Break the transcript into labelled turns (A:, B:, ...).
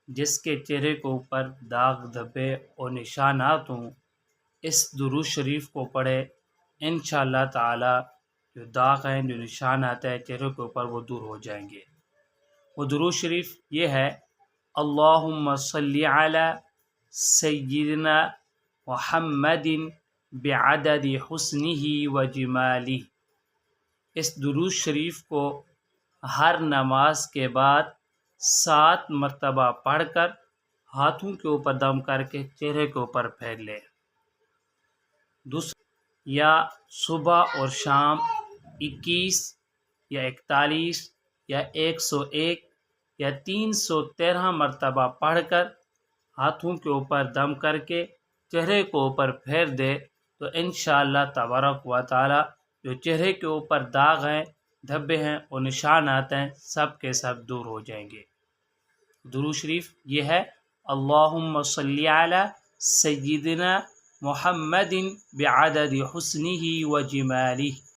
A: جس کے چہرے کے اوپر داغ دھبے اور نشانات ہوں، اس درود شریف کو پڑھے، انشاءاللہ تعالی جو داغ ہیں، جو نشانات ہیں چہرے کے اوپر، وہ دور ہو جائیں گے۔ وہ درود شریف یہ ہے: اللہم صلی علی سیدنا محمد بعدد حسنہ و جمالہ۔ اس درود شریف کو ہر نماز کے بعد 7 مرتبہ پڑھ کر ہاتھوں کے اوپر دم کر کے چہرے کے اوپر پھیر لیں۔ دوسرا، یا صبح اور شام 21 یا 41 یا 101 یا 313 مرتبہ پڑھ کر ہاتھوں کے اوپر دم کر کے چہرے کے اوپر پھیر دے تو انشاءاللہ تبارک و تعالی جو چہرے کے اوپر داغ ہیں، دھبے ہیں اور نشانات ہیں، سب کے سب دور ہو جائیں گے۔ درود شریف یہ ہے: اللہم صلی علی سیدنا محمد بعدد حسنہ و جمالہ۔